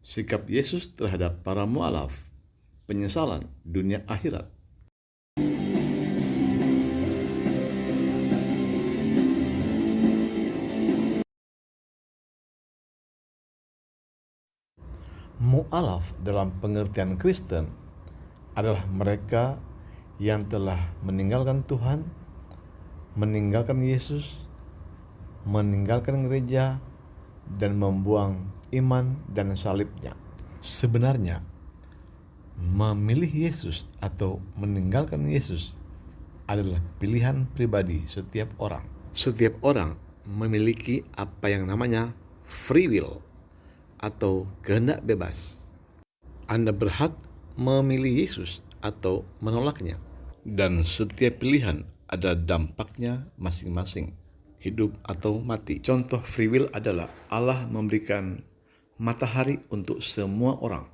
Sikap Yesus terhadap para mu'alaf, penyesalan dunia akhirat. Mu'alaf dalam pengertian Kristen adalah mereka yang telah meninggalkan Tuhan, meninggalkan Yesus, meninggalkan gereja, dan membuang iman dan salibnya. Sebenarnya, memilih Yesus atau meninggalkan Yesus adalah pilihan pribadi setiap orang. Setiap orang memiliki apa yang namanya free will atau kehendak bebas. Anda berhak memilih Yesus atau menolaknya. Dan setiap pilihan ada dampaknya masing-masing, hidup atau mati. Contoh free will adalah Allah memberikan matahari untuk semua orang.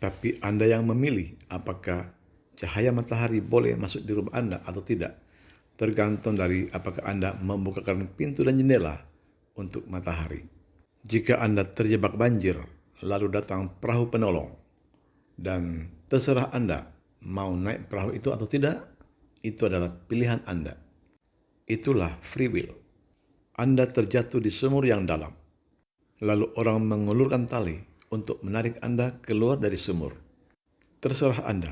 Tapi Anda yang memilih apakah cahaya matahari boleh masuk di rumah Anda atau tidak. Tergantung dari apakah Anda membukakan pintu dan jendela untuk matahari. Jika Anda terjebak banjir, lalu datang perahu penolong, dan terserah Anda mau naik perahu itu atau tidak, itu adalah pilihan Anda. Itulah free will. Anda terjatuh di sumur yang dalam, lalu orang mengulurkan tali untuk menarik Anda keluar dari sumur. Terserah Anda,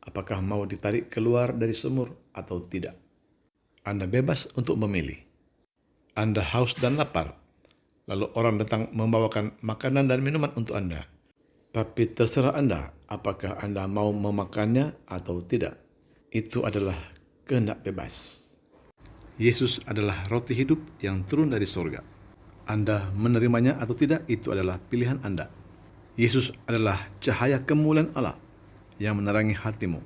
apakah mau ditarik keluar dari sumur atau tidak. Anda bebas untuk memilih. Anda haus dan lapar, lalu orang datang membawakan makanan dan minuman untuk Anda. Tapi terserah Anda, apakah Anda mau memakannya atau tidak. Itu adalah kehendak bebas. Yesus adalah roti hidup yang turun dari surga. Anda menerimanya atau tidak, itu adalah pilihan Anda. Yesus adalah cahaya kemuliaan Allah yang menerangi hatimu.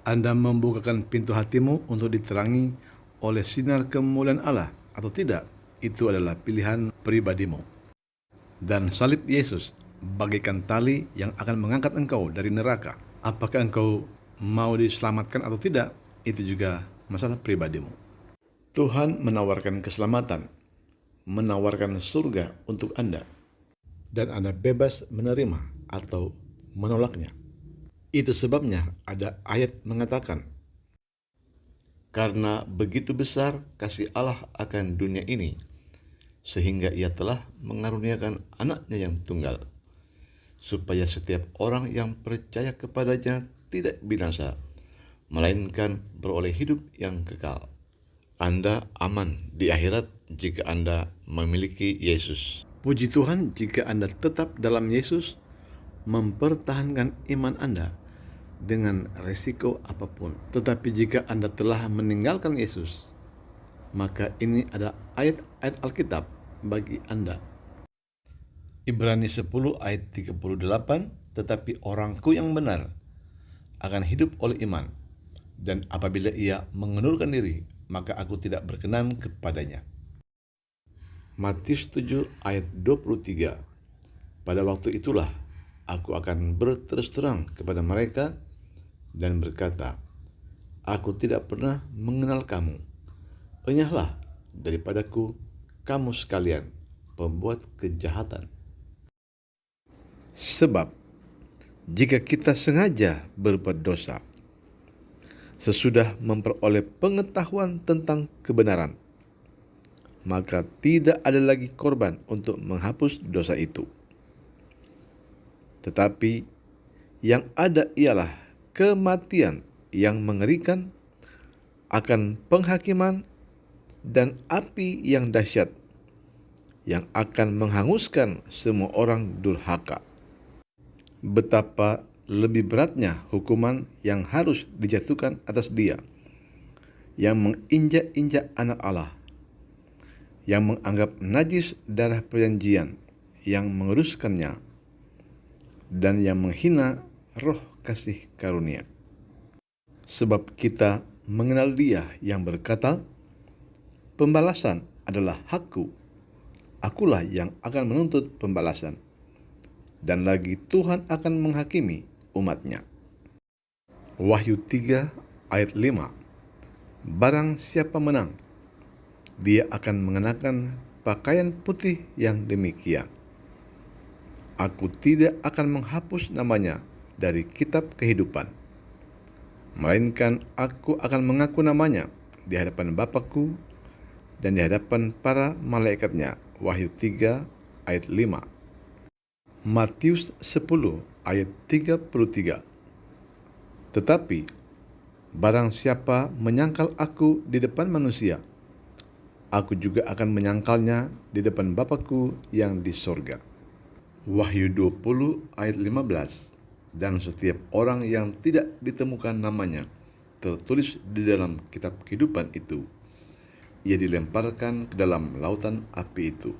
Anda membukakan pintu hatimu untuk diterangi oleh sinar kemuliaan Allah atau tidak, itu adalah pilihan pribadimu. Dan salib Yesus bagaikan tali yang akan mengangkat engkau dari neraka. Apakah engkau mau diselamatkan atau tidak, itu juga masalah pribadimu. Tuhan menawarkan keselamatan, menawarkan surga untuk Anda, dan Anda bebas menerima atau menolaknya. Itu sebabnya ada ayat mengatakan, karena begitu besar kasih Allah akan dunia ini, sehingga ia telah mengaruniakan anaknya yang tunggal, supaya setiap orang yang percaya kepadanya tidak binasa, melainkan beroleh hidup yang kekal. Anda aman di akhirat jika Anda memiliki Yesus. Puji Tuhan jika Anda tetap dalam Yesus, mempertahankan iman Anda dengan resiko apapun. Tetapi jika Anda telah meninggalkan Yesus, maka ini ada ayat-ayat Alkitab bagi Anda. Ibrani 10 ayat 38, tetapi orangku yang benar akan hidup oleh iman, dan apabila ia mengundurkan diri, maka aku tidak berkenan kepadanya. Matius 7 ayat 23, pada waktu itulah aku akan berterus terang kepada mereka dan berkata, aku tidak pernah mengenal kamu. Enyahlah daripadaku kamu sekalian pembuat kejahatan. Sebab jika kita sengaja berbuat dosa, sesudah memperoleh pengetahuan tentang kebenaran, maka tidak ada lagi korban untuk menghapus dosa itu. Tetapi yang ada ialah kematian yang mengerikan, akan penghakiman dan api yang dahsyat yang akan menghanguskan semua orang durhaka. Betapa lebih beratnya hukuman yang harus dijatuhkan atas dia yang menginjak-injak anak Allah, yang menganggap najis darah perjanjian, yang menguruskannya, dan yang menghina roh kasih karunia. Sebab kita mengenal Dia yang berkata, pembalasan adalah hakku, akulah yang akan menuntut pembalasan. Dan lagi Tuhan akan menghakimi umatnya. Wahyu 3 ayat 5, barang siapa menang, dia akan mengenakan pakaian putih yang demikian. Aku tidak akan menghapus namanya dari kitab kehidupan, melainkan aku akan mengaku namanya di hadapan Bapakku dan di hadapan para malaikatnya. Wahyu 3 ayat 5. Matius 10 ayat 33. Tetapi barang siapa menyangkal aku di depan manusia, aku juga akan menyangkalnya di depan Bapakku yang di sorga. Wahyu 20 ayat 15. Dan setiap orang yang tidak ditemukan namanya tertulis di dalam kitab kehidupan itu, ia dilemparkan ke dalam lautan api itu.